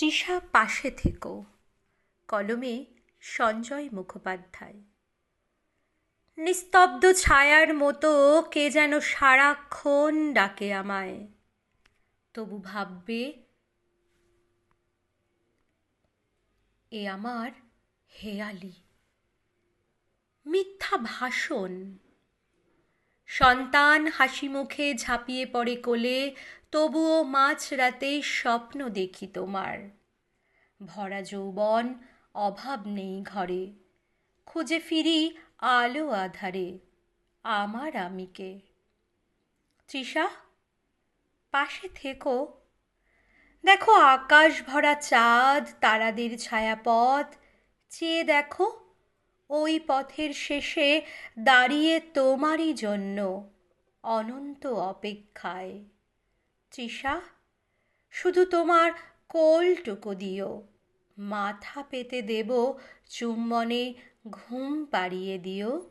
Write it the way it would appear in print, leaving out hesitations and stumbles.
তৃষা পাশে থেকো। কলমে সঞ্জয় মুখোপাধ্যায়। নিস্তব্ধ ছায়ার মতো কে যেন সারাক্ষণ ডাকে আমায়। তবু ভাববে এ আমার হেয়ালি মিথ্যা ভাষণ। সন্তান হাসি মুখে ঝাঁপিয়ে পড়ে কোলে, তবুও মাঝরাতে স্বপ্ন দেখি তোমার। ভরা যৌবন, অভাব নেই ঘরে, খুঁজে ফিরি আলো আধারে আমার আমিকে। তৃষা, পাশে থেকো। দেখো আকাশ ভরা চাঁদ, তারাদের ছায়াপথ। চেয়ে দেখো ওই পথের শেষে দাঁড়িয়ে তোমারই জন্য অনন্ত অপেক্ষায়। তৃষা, শুধু তোমার কোলটুকু দিও, মাথা পেতে দেব চুম্বনে ঘুম পাড়িয়ে দিও।